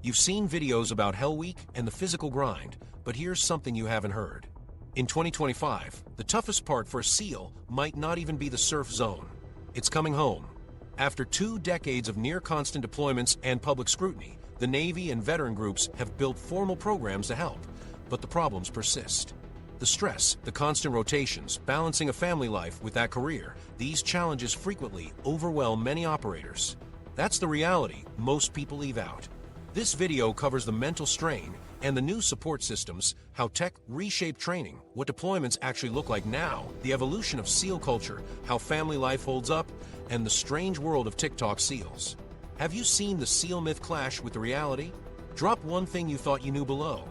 You've seen videos about Hell Week and the physical grind, but here's something you haven't heard. In 2025, the toughest part for a SEAL might not even be the surf zone. It's coming home. After 2 decades of near-constant deployments and public scrutiny, the Navy and veteran groups have built formal programs to help, but the problems persist. The stress, the constant rotations, balancing a family life with that career, these challenges frequently overwhelm many operators. That's the reality most people leave out. This video covers the mental strain and the new support systems, how tech reshaped training, what deployments actually look like now, the evolution of SEAL culture, how family life holds up, and the strange world of TikTok SEALs. Have you seen the SEAL myth clash with the reality? Drop one thing you thought you knew below.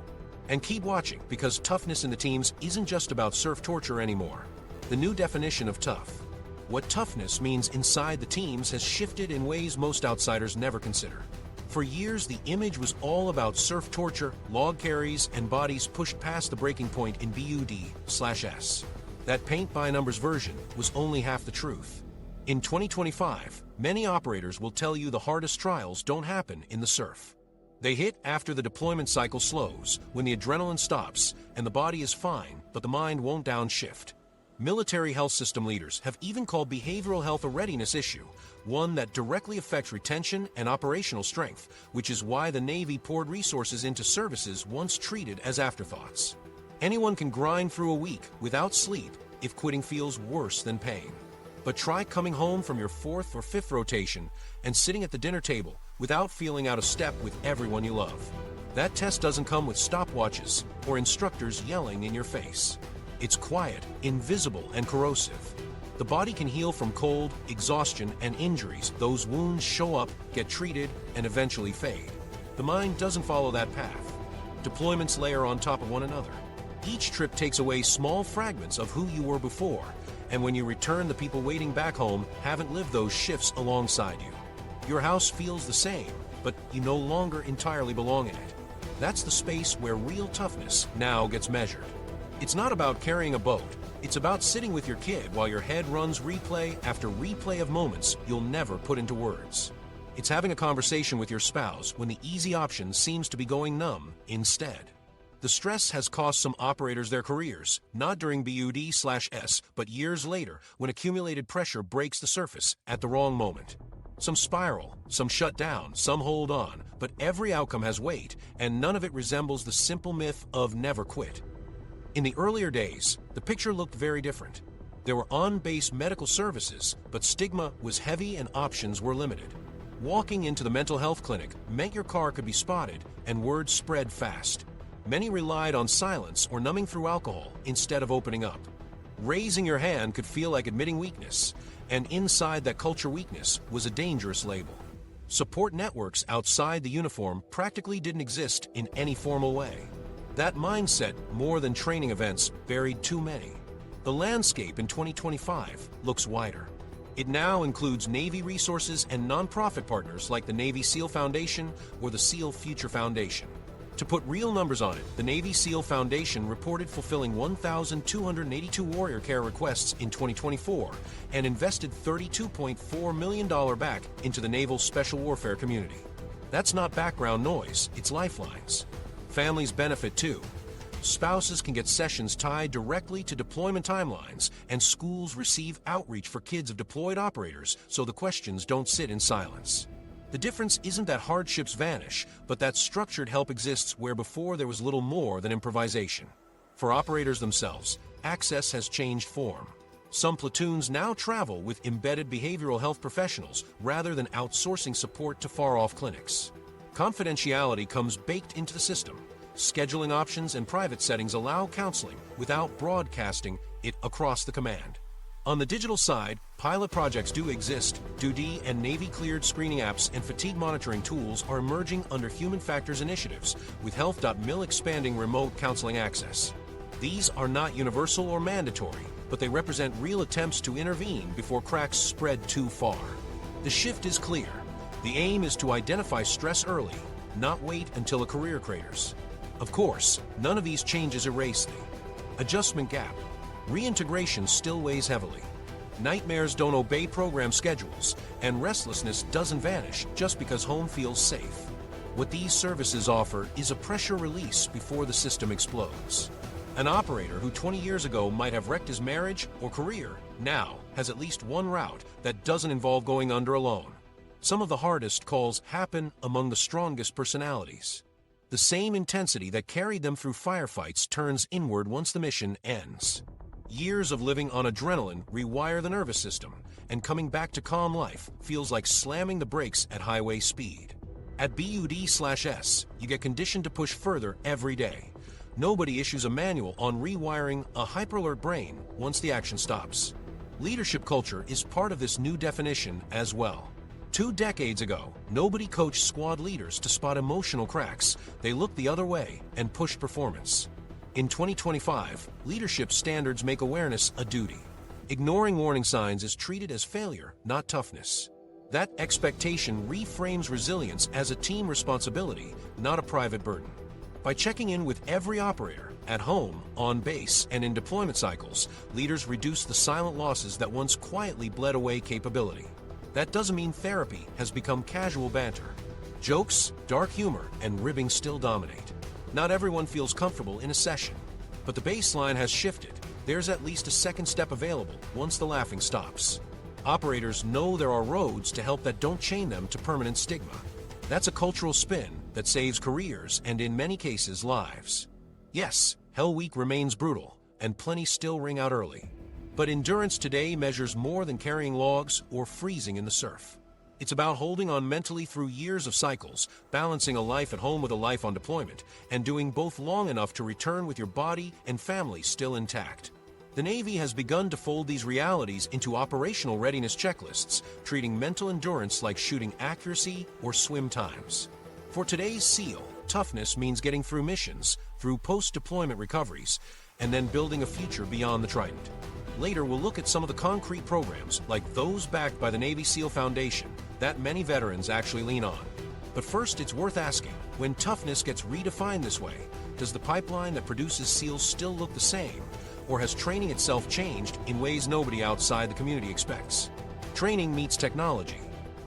And keep watching, because toughness in the teams isn't just about surf torture anymore. The new definition of tough. What toughness means inside the teams has shifted in ways most outsiders never consider. For years, the image was all about surf torture, log carries, and bodies pushed past the breaking point in BUD/S. That paint-by-numbers version was only half the truth. In 2025, many operators will tell you the hardest trials don't happen in the surf. They hit after the deployment cycle slows, when the adrenaline stops, and the body is fine, but the mind won't downshift. Military health system leaders have even called behavioral health a readiness issue, one that directly affects retention and operational strength, which is why the Navy poured resources into services once treated as afterthoughts. Anyone can grind through a week without sleep if quitting feels worse than pain. But try coming home from your 4th or 5th rotation and sitting at the dinner table without feeling out of step with everyone you love. That test doesn't come with stopwatches or instructors yelling in your face. It's quiet, invisible, and corrosive. The body can heal from cold, exhaustion, and injuries. Those wounds show up, get treated, and eventually fade. The mind doesn't follow that path. Deployments layer on top of one another. Each trip takes away small fragments of who you were before, and when you return, the people waiting back home haven't lived those shifts alongside you. Your house feels the same, but you no longer entirely belong in it. That's the space where real toughness now gets measured. It's not about carrying a boat. It's about sitting with your kid while your head runs replay after replay of moments you'll never put into words. It's having a conversation with your spouse when the easy option seems to be going numb instead. The stress has cost some operators their careers, not during BUD/S, but years later when accumulated pressure breaks the surface at the wrong moment. Some spiral, some shut down, some hold on, but every outcome has weight, and none of it resembles the simple myth of never quit. In the earlier days, the picture looked very different. There were on-base medical services, but stigma was heavy and options were limited. Walking into the mental health clinic meant your car could be spotted, and word spread fast. Many relied on silence or numbing through alcohol instead of opening up. Raising your hand could feel like admitting weakness, and inside that culture, weakness was a dangerous label. Support networks outside the uniform practically didn't exist in any formal way. That mindset, more than training events, buried too many. The landscape in 2025 looks wider. It now includes Navy resources and nonprofit partners like the Navy SEAL Foundation or the SEAL Future Foundation. To put real numbers on it, the Navy SEAL Foundation reported fulfilling 1,282 warrior care requests in 2024 and invested $32.4 million back into the Naval Special Warfare community. That's not background noise, it's lifelines. Families benefit too. Spouses can get sessions tied directly to deployment timelines, and schools receive outreach for kids of deployed operators so the questions don't sit in silence. The difference isn't that hardships vanish, but that structured help exists where before there was little more than improvisation. For operators themselves, access has changed form. Some platoons now travel with embedded behavioral health professionals rather than outsourcing support to far-off clinics. Confidentiality comes baked into the system. Scheduling options and private settings allow counseling without broadcasting it across the command. On the digital side, pilot projects do exist. DoD and Navy-cleared screening apps and fatigue monitoring tools are emerging under human factors initiatives, with Health.mil expanding remote counseling access. These are not universal or mandatory, but they represent real attempts to intervene before cracks spread too far. The shift is clear. The aim is to identify stress early, not wait until a career craters. Of course, none of these changes erase the adjustment gap. Reintegration still weighs heavily. Nightmares don't obey program schedules, and restlessness doesn't vanish just because home feels safe. What these services offer is a pressure release before the system explodes. An operator who 20 years ago might have wrecked his marriage or career now has at least one route that doesn't involve going under alone. Some of the hardest calls happen among the strongest personalities. The same intensity that carried them through firefights turns inward once the mission ends. Years of living on adrenaline rewire the nervous system, and coming back to calm life feels like slamming the brakes at highway speed. At BUD/S, you get conditioned to push further every day. Nobody issues a manual on rewiring a hyperalert brain once the action stops. Leadership culture is part of this new definition as well. 2 decades ago, nobody coached squad leaders to spot emotional cracks. They looked the other way and pushed performance. In 2025, leadership standards make awareness a duty. Ignoring warning signs is treated as failure, not toughness. That expectation reframes resilience as a team responsibility, not a private burden. By checking in with every operator, at home, on base, and in deployment cycles, leaders reduce the silent losses that once quietly bled away capability. That doesn't mean therapy has become casual banter. Jokes, dark humor, and ribbing still dominate. Not everyone feels comfortable in a session, but the baseline has shifted. There's at least a second step available once the laughing stops. Operators know there are roads to help that don't chain them to permanent stigma. That's a cultural spin that saves careers and, in many cases, lives. Yes, Hell Week remains brutal, and plenty still ring out early. But endurance today measures more than carrying logs or freezing in the surf. It's about holding on mentally through years of cycles, balancing a life at home with a life on deployment, and doing both long enough to return with your body and family still intact. The Navy has begun to fold these realities into operational readiness checklists, treating mental endurance like shooting accuracy or swim times. For today's SEAL, toughness means getting through missions, through post-deployment recoveries, and then building a future beyond the Trident. Later, we'll look at some of the concrete programs, like those backed by the Navy SEAL Foundation, that many veterans actually lean on. But first, it's worth asking, when toughness gets redefined this way, does the pipeline that produces SEALs still look the same, or has training itself changed in ways nobody outside the community expects? Training meets technology.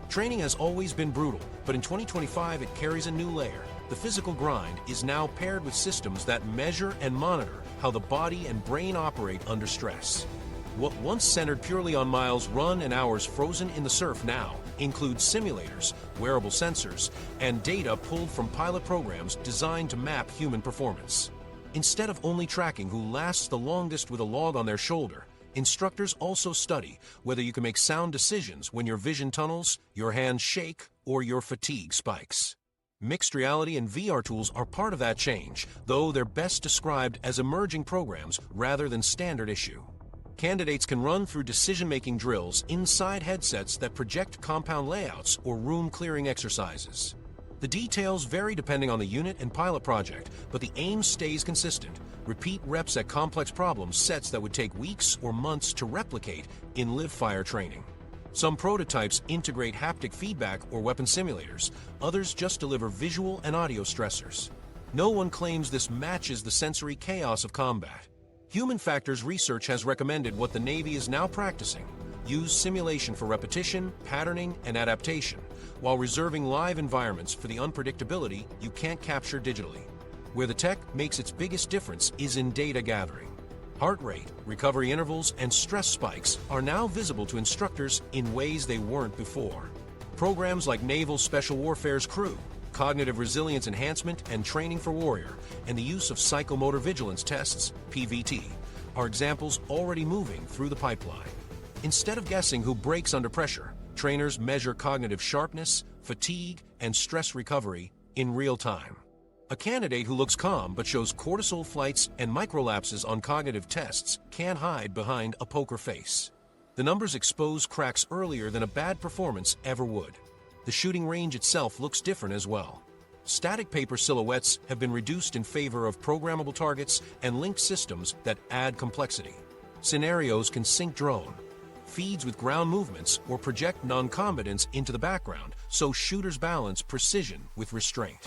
Training has always been brutal, but in 2025 it carries a new layer. The physical grind is now paired with systems that measure and monitor how the body and brain operate under stress. What once centered purely on miles run and hours frozen in the surf now includes simulators, wearable sensors, and data pulled from pilot programs designed to map human performance. Instead of only tracking who lasts the longest with a log on their shoulder, instructors also study whether you can make sound decisions when your vision tunnels, your hands shake, or your fatigue spikes. Mixed reality and VR tools are part of that change, though they're best described as emerging programs rather than standard issue. Candidates can run through decision-making drills inside headsets that project compound layouts or room-clearing exercises. The details vary depending on the unit and pilot project, but the aim stays consistent. Repeat reps at complex problem sets that would take weeks or months to replicate in live-fire training. Some prototypes integrate haptic feedback or weapon simulators. Others just deliver visual and audio stressors. No one claims this matches the sensory chaos of combat. Human factors research has recommended what the Navy is now practicing. Use simulation for repetition, patterning, and adaptation, while reserving live environments for the unpredictability you can't capture digitally. Where the tech makes its biggest difference is in data gathering. Heart rate, recovery intervals, and stress spikes are now visible to instructors in ways they weren't before. Programs like Naval Special Warfare's Crew, Cognitive Resilience Enhancement and Training for Warrior, and the use of Psychomotor Vigilance Tests, PVT, are examples already moving through the pipeline. Instead of guessing who breaks under pressure, trainers measure cognitive sharpness, fatigue, and stress recovery in real time. A candidate who looks calm but shows cortisol flights and microlapses on cognitive tests can't hide behind a poker face. The numbers expose cracks earlier than a bad performance ever would. The shooting range itself looks different as well. Static paper silhouettes have been reduced in favor of programmable targets and linked systems that add complexity. Scenarios can sync drone, feeds with ground movements, or project non-combatants into the background, so shooters balance precision with restraint.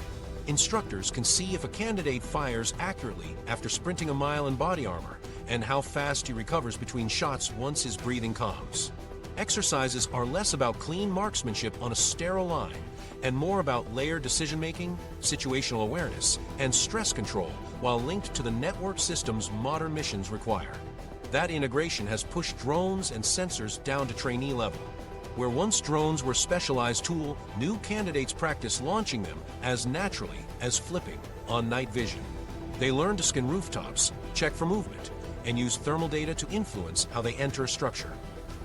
Instructors can see if a candidate fires accurately after sprinting a mile in body armor, and how fast he recovers between shots once his breathing calms. Exercises are less about clean marksmanship on a sterile line and more about layered decision-making, situational awareness, and stress control while linked to the network systems modern missions require. That integration has pushed drones and sensors down to trainee level. Where once drones were a specialized tool, new candidates practice launching them as naturally as flipping on night vision. They learn to scan rooftops, check for movement, and use thermal data to influence how they enter a structure.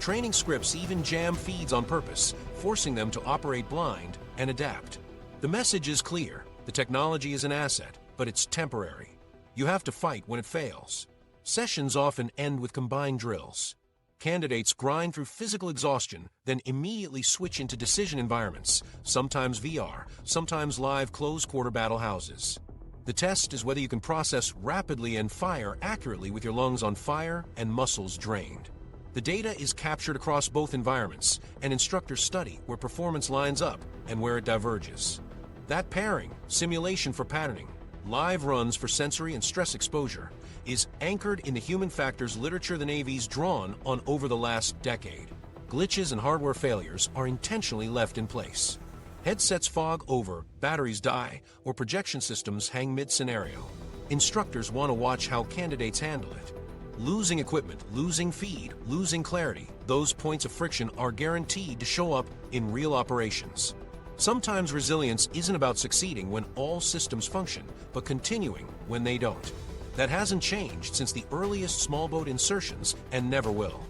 Training scripts even jam feeds on purpose, forcing them to operate blind and adapt. The message is clear. The technology is an asset, but it's temporary. You have to fight when it fails. Sessions often end with combined drills. Candidates grind through physical exhaustion, then immediately switch into decision environments, sometimes VR, sometimes live close-quarter battle houses. The test is whether you can process rapidly and fire accurately with your lungs on fire and muscles drained. The data is captured across both environments, and instructors study where performance lines up and where it diverges. That pairing, simulation for patterning, live runs for sensory and stress exposure, is anchored in the human factors literature the Navy's drawn on over the last decade. Glitches and hardware failures are intentionally left in place. Headsets fog over, batteries die, or projection systems hang mid-scenario. Instructors want to watch how candidates handle it. Losing equipment, losing feed, losing clarity, those points of friction are guaranteed to show up in real operations. Sometimes resilience isn't about succeeding when all systems function, but continuing when they don't. That hasn't changed since the earliest small boat insertions and never will.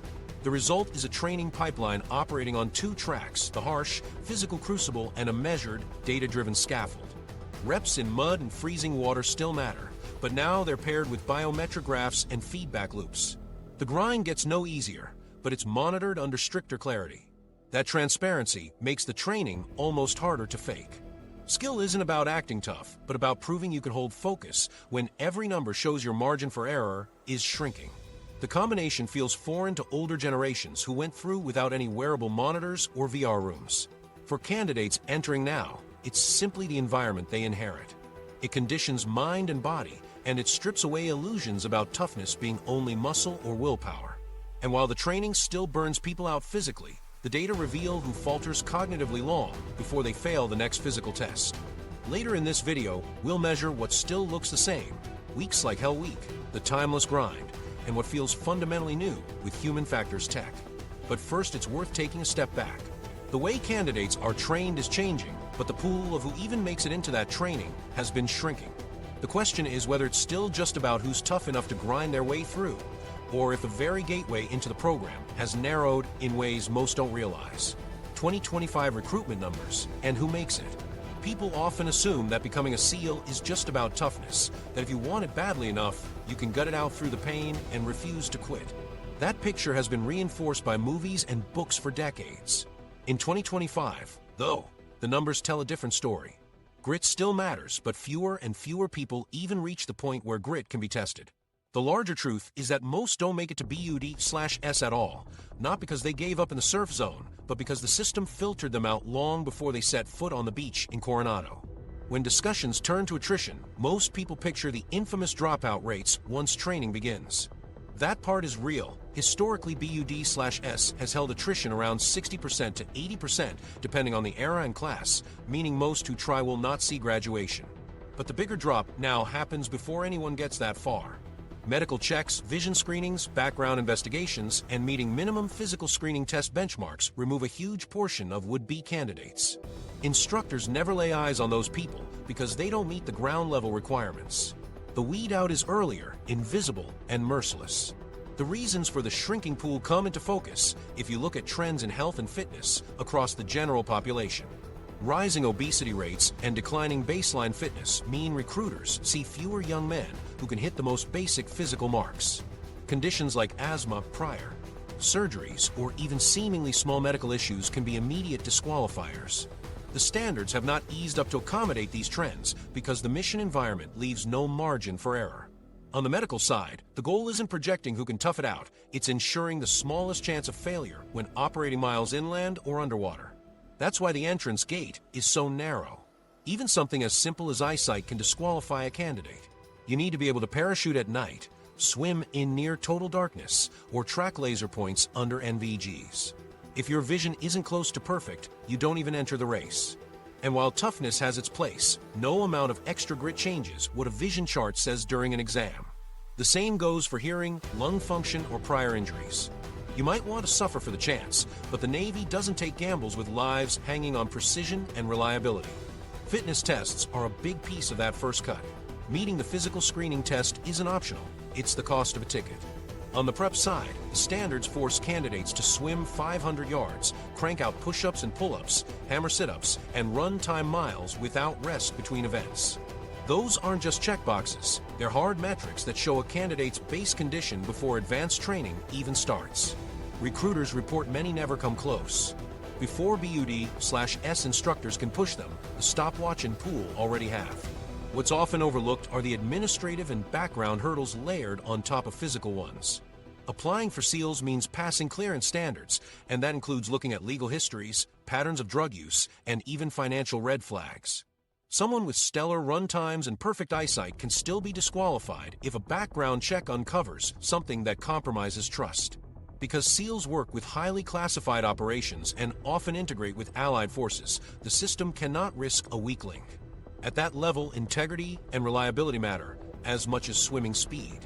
The result is a training pipeline operating on two tracks, the harsh, physical crucible and a measured, data-driven scaffold. Reps in mud and freezing water still matter, but now they're paired with biometric graphs and feedback loops. The grind gets no easier, but it's monitored under stricter clarity. That transparency makes the training almost harder to fake. Skill isn't about acting tough, but about proving you can hold focus when every number shows your margin for error is shrinking. The combination feels foreign to older generations who went through without any wearable monitors or VR rooms. For candidates entering now, it's simply the environment they inherit. It conditions mind and body, and it strips away illusions about toughness being only muscle or willpower. And while the training still burns people out physically, the data reveal who falters cognitively long before they fail the next physical test. Later in this video, we'll measure what still looks the same, weeks like Hell Week, the timeless grind, and what feels fundamentally new with human factors tech. But first, it's worth taking a step back. The way candidates are trained is changing, but the pool of who even makes it into that training has been shrinking. The question is whether it's still just about who's tough enough to grind their way through, or if the very gateway into the program has narrowed in ways most don't realize. 2025 recruitment numbers and who makes it. People often assume that becoming a SEAL is just about toughness, that if you want it badly enough, you can gut it out through the pain and refuse to quit. That picture has been reinforced by movies and books for decades. In 2025, though, the numbers tell a different story. Grit still matters, but fewer and fewer people even reach the point where grit can be tested. The larger truth is that most don't make it to BUD/S at all, not because they gave up in the surf zone, but because the system filtered them out long before they set foot on the beach in Coronado. When discussions turn to attrition, most people picture the infamous dropout rates once training begins. That part is real. Historically, BUD/S has held attrition around 60% to 80%, depending on the era and class, meaning most who try will not see graduation. But the bigger drop now happens before anyone gets that far. Medical checks, vision screenings, background investigations, and meeting minimum physical screening test benchmarks remove a huge portion of would-be candidates. Instructors never lay eyes on those people because they don't meet the ground-level requirements. The weed out is earlier, invisible, and merciless. The reasons for the shrinking pool come into focus if you look at trends in health and fitness across the general population. Rising obesity rates and declining baseline fitness mean recruiters see fewer young men who can hit the most basic physical marks. Conditions like asthma prior, surgeries, or even seemingly small medical issues can be immediate disqualifiers. The standards have not eased up to accommodate these trends because the mission environment leaves no margin for error. On the medical side, the goal isn't projecting who can tough it out, it's ensuring the smallest chance of failure when operating miles inland or underwater. That's why the entrance gate is so narrow. Even something as simple as eyesight can disqualify a candidate. You need to be able to parachute at night, swim in near total darkness, or track laser points under NVGs. If your vision isn't close to perfect, you don't even enter the race. And while toughness has its place, no amount of extra grit changes what a vision chart says during an exam. The same goes for hearing, lung function, or prior injuries. You might want to suffer for the chance, but the Navy doesn't take gambles with lives hanging on precision and reliability. Fitness tests are a big piece of that first cut. Meeting the physical screening test isn't optional, it's the cost of a ticket. On the prep side, the standards force candidates to swim 500 yards, crank out push-ups and pull-ups, hammer sit-ups, and run time miles without rest between events. Those aren't just checkboxes, they're hard metrics that show a candidate's base condition before advanced training even starts. Recruiters report many never come close. Before BUD/S instructors can push them, the stopwatch and pool already have. What's often overlooked are the administrative and background hurdles layered on top of physical ones. Applying for SEALs means passing clearance standards, and that includes looking at legal histories, patterns of drug use, and even financial red flags. Someone with stellar run times and perfect eyesight can still be disqualified if a background check uncovers something that compromises trust. Because SEALs work with highly classified operations and often integrate with allied forces, the system cannot risk a weak link. At that level, integrity and reliability matter as much as swimming speed.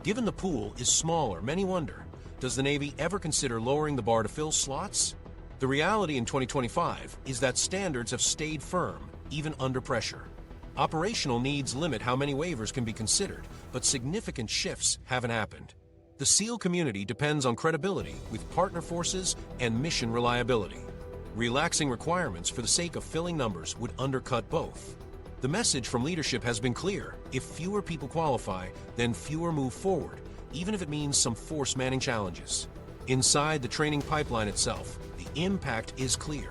Given the pool is smaller, many wonder, does the Navy ever consider lowering the bar to fill slots? The reality in 2025 is that standards have stayed firm, even under pressure. Operational needs limit how many waivers can be considered, but significant shifts haven't happened. The SEAL community depends on credibility with partner forces and mission reliability. Relaxing requirements for the sake of filling numbers would undercut both. The message from leadership has been clear: if fewer people qualify, then fewer move forward, even if it means some force manning challenges. Inside the training pipeline itself, the impact is clear.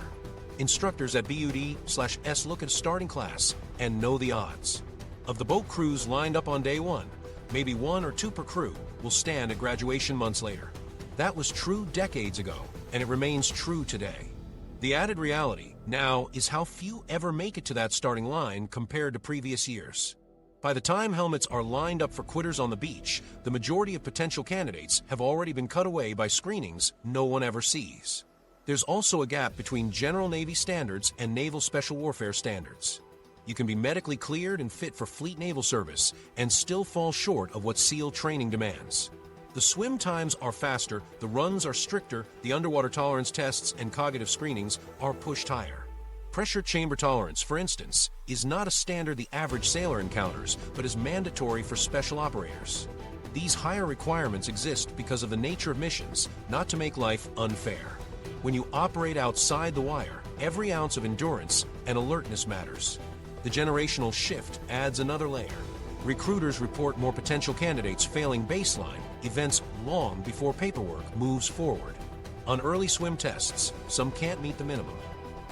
Instructors at BUD/S look at a starting class and know the odds. Of the boat crews lined up on day one, maybe 1 or 2 per crew will stand at graduation months later. That was true decades ago, and it remains true today. The added reality now is how few ever make it to that starting line compared to previous years. By the time helmets are lined up for quitters on the beach, the majority of potential candidates have already been cut away by screenings no one ever sees. There's also a gap between General Navy standards and Naval Special Warfare standards. You can be medically cleared and fit for Fleet Naval service and still fall short of what SEAL training demands. The swim times are faster, the runs are stricter, the underwater tolerance tests and cognitive screenings are pushed higher. Pressure chamber tolerance, for instance, is not a standard the average sailor encounters, but is mandatory for special operators. These higher requirements exist because of the nature of missions, not to make life unfair. When you operate outside the wire, every ounce of endurance and alertness matters. The generational shift adds another layer. Recruiters report more potential candidates failing baseline events long before paperwork moves forward. On early swim tests, some can't meet the minimum.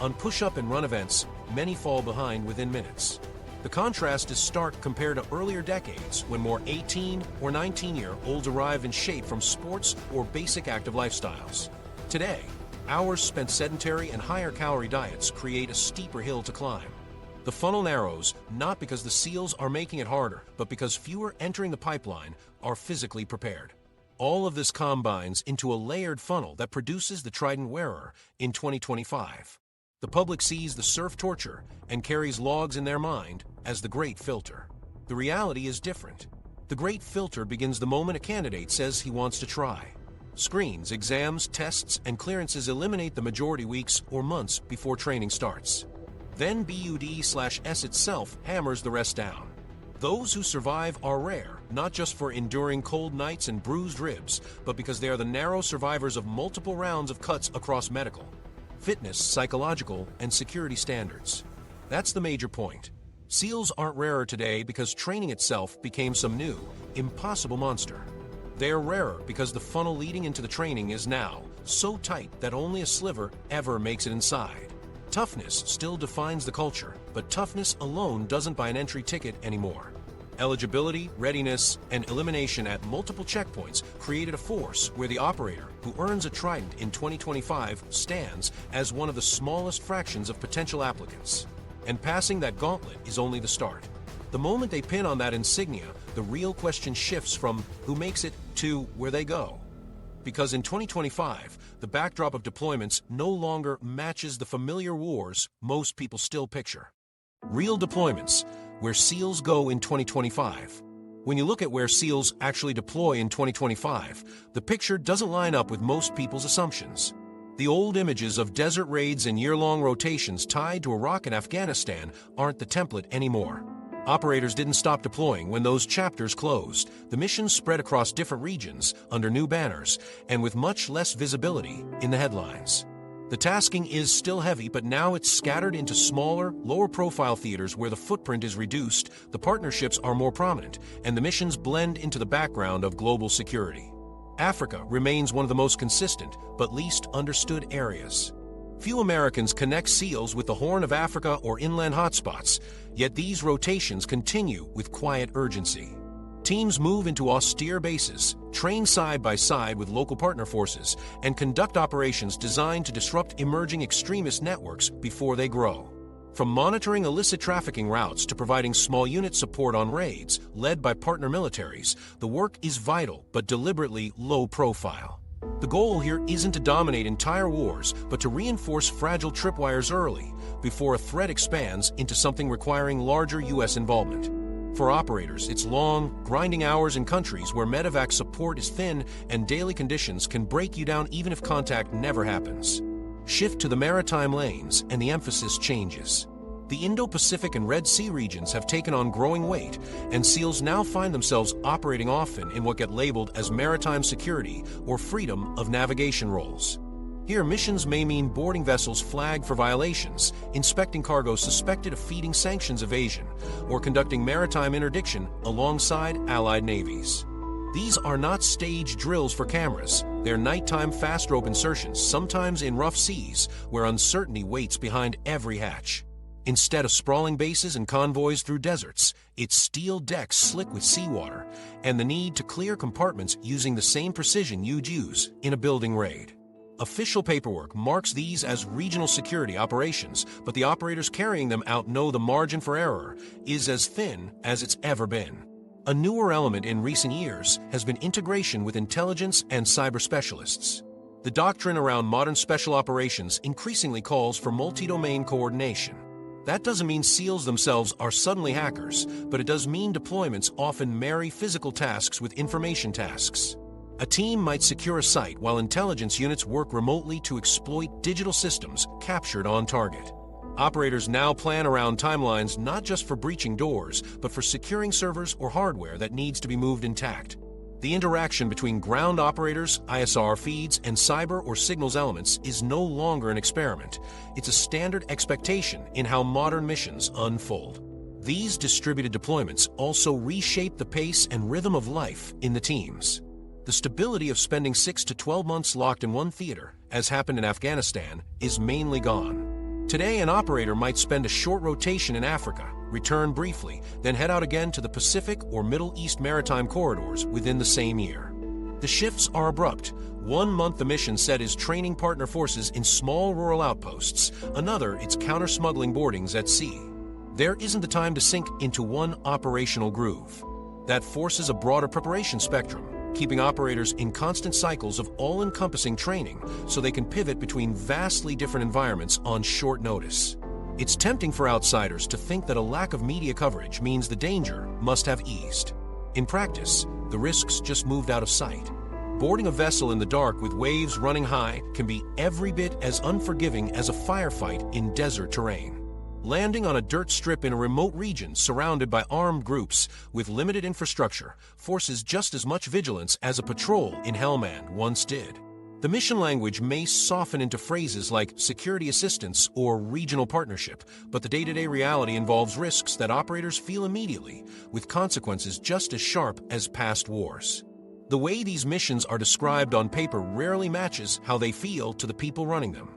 On push-up and run events, many fall behind within minutes. The contrast is stark compared to earlier decades when more 18 or 19-year-olds arrived in shape from sports or basic active lifestyles. Today, hours spent sedentary and higher calorie diets create a steeper hill to climb. The funnel narrows not because the SEALs are making it harder, but because fewer entering the pipeline are physically prepared. All of this combines into a layered funnel that produces the Trident wearer in 2025. The public sees the surf torture and carries logs in their mind as the great filter. The reality is different. The great filter begins the moment a candidate says he wants to try. Screens, exams, tests, and clearances eliminate the majority weeks or months before training starts. Then BUD/S itself hammers the rest down. Those who survive are rare, not just for enduring cold nights and bruised ribs, but because they are the narrow survivors of multiple rounds of cuts across medical, fitness, psychological, and security standards. That's the major point. SEALs aren't rarer today because training itself became some new, impossible monster. They're rarer because the funnel leading into the training is now so tight that only a sliver ever makes it inside. Toughness still defines the culture, but toughness alone doesn't buy an entry ticket anymore. Eligibility, readiness, and elimination at multiple checkpoints created a force where the operator who earns a Trident in 2025 stands as one of the smallest fractions of potential applicants. And passing that gauntlet is only the start. The moment they pin on that insignia, the real question shifts from who makes it to where they go. Because in 2025, the backdrop of deployments no longer matches the familiar wars most people still picture. Real deployments, where SEALs go in 2025. When you look at where SEALs actually deploy in 2025, the picture doesn't line up with most people's assumptions. The old images of desert raids and year-long rotations tied to Iraq and Afghanistan aren't the template anymore. Operators didn't stop deploying when those chapters closed. The missions spread across different regions, under new banners, and with much less visibility in the headlines. The tasking is still heavy, but now it's scattered into smaller, lower-profile theaters where the footprint is reduced, the partnerships are more prominent, and the missions blend into the background of global security. Africa remains one of the most consistent, but least understood areas. Few Americans connect SEALs with the Horn of Africa or inland hotspots, yet these rotations continue with quiet urgency. Teams move into austere bases, train side by side with local partner forces, and conduct operations designed to disrupt emerging extremist networks before they grow. From monitoring illicit trafficking routes to providing small unit support on raids led by partner militaries, the work is vital but deliberately low profile. The goal here isn't to dominate entire wars, but to reinforce fragile tripwires early, before a threat expands into something requiring larger U.S. involvement. For operators, it's long, grinding hours in countries where medevac support is thin and daily conditions can break you down even if contact never happens. Shift to the maritime lanes and the emphasis changes. The Indo-Pacific and Red Sea regions have taken on growing weight, and SEALs now find themselves operating often in what get labeled as maritime security or freedom of navigation roles. Here, missions may mean boarding vessels flagged for violations, inspecting cargo suspected of feeding sanctions evasion, or conducting maritime interdiction alongside allied navies. These are not staged drills for cameras. They're nighttime fast rope insertions, sometimes in rough seas, where uncertainty waits behind every hatch. Instead of sprawling bases and convoys through deserts, it's steel decks slick with seawater, and the need to clear compartments using the same precision you'd use in a building raid. Official paperwork marks these as regional security operations, but the operators carrying them out know the margin for error is as thin as it's ever been. A newer element in recent years has been integration with intelligence and cyber specialists. The doctrine around modern special operations increasingly calls for multi-domain coordination. That doesn't mean SEALs themselves are suddenly hackers, but it does mean deployments often marry physical tasks with information tasks. A team might secure a site while intelligence units work remotely to exploit digital systems captured on target. Operators now plan around timelines not just for breaching doors, but for securing servers or hardware that needs to be moved intact. The interaction between ground operators, ISR feeds, and cyber or signals elements is no longer an experiment. It's a standard expectation in how modern missions unfold. These distributed deployments also reshape the pace and rhythm of life in the teams. The stability of spending 6 to 12 months locked in one theater, as happened in Afghanistan, is mainly gone. Today, an operator might spend a short rotation in Africa, return briefly, then head out again to the Pacific or Middle East maritime corridors within the same year. The shifts are abrupt. 1 month the mission set is training partner forces in small rural outposts. Another, it's counter-smuggling boardings at sea. There isn't the time to sink into one operational groove. That forces a broader preparation spectrum, keeping operators in constant cycles of all-encompassing training so they can pivot between vastly different environments on short notice. It's tempting for outsiders to think that a lack of media coverage means the danger must have eased. In practice, the risks just moved out of sight. Boarding a vessel in the dark with waves running high can be every bit as unforgiving as a firefight in desert terrain. Landing on a dirt strip in a remote region surrounded by armed groups with limited infrastructure forces just as much vigilance as a patrol in Helmand once did. The mission language may soften into phrases like security assistance or regional partnership, but the day-to-day reality involves risks that operators feel immediately, with consequences just as sharp as past wars. The way these missions are described on paper rarely matches how they feel to the people running them.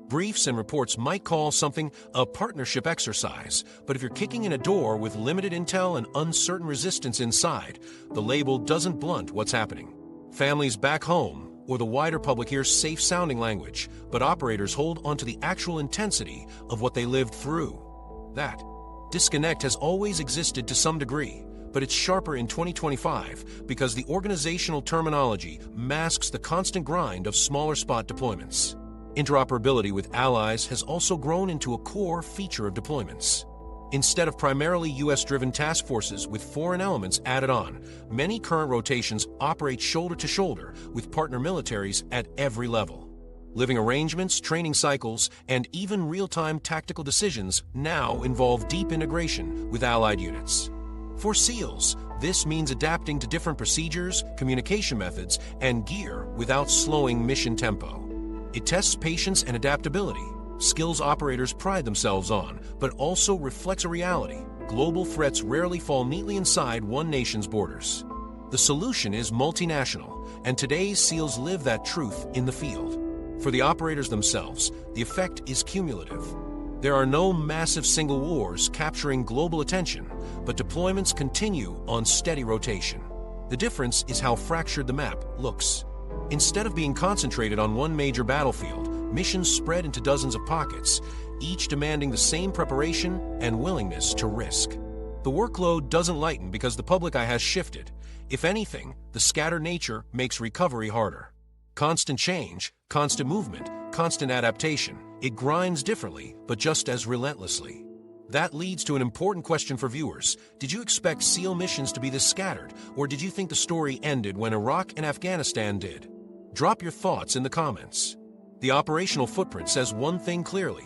Briefs and reports might call something a partnership exercise, but if you're kicking in a door with limited intel and uncertain resistance inside, the label doesn't blunt what's happening. Families back home, or the wider public, hear safe-sounding language, but operators hold onto the actual intensity of what they lived through. That disconnect has always existed to some degree, but it's sharper in 2025 because the organizational terminology masks the constant grind of smaller spot deployments. Interoperability with allies has also grown into a core feature of deployments. Instead of primarily US-driven task forces with foreign elements added on, many current rotations operate shoulder to shoulder with partner militaries at every level. Living arrangements, training cycles, and even real-time tactical decisions now involve deep integration with allied units. For SEALs, this means adapting to different procedures, communication methods, and gear without slowing mission tempo. It tests patience and adaptability, skills operators pride themselves on, but also reflects a reality. Global threats rarely fall neatly inside one nation's borders. The solution is multinational, and today's SEALs live that truth in the field. For the operators themselves, the effect is cumulative. There are no massive single wars capturing global attention, but deployments continue on steady rotation. The difference is how fractured the map looks. Instead of being concentrated on one major battlefield, missions spread into dozens of pockets, each demanding the same preparation and willingness to risk. The workload doesn't lighten because the public eye has shifted. If anything, the scattered nature makes recovery harder. Constant change, constant movement, constant adaptation. It grinds differently, but just as relentlessly. That leads to an important question for viewers. Did you expect SEAL missions to be this scattered, or did you think the story ended when Iraq and Afghanistan did? Drop your thoughts in the comments. The operational footprint says one thing clearly: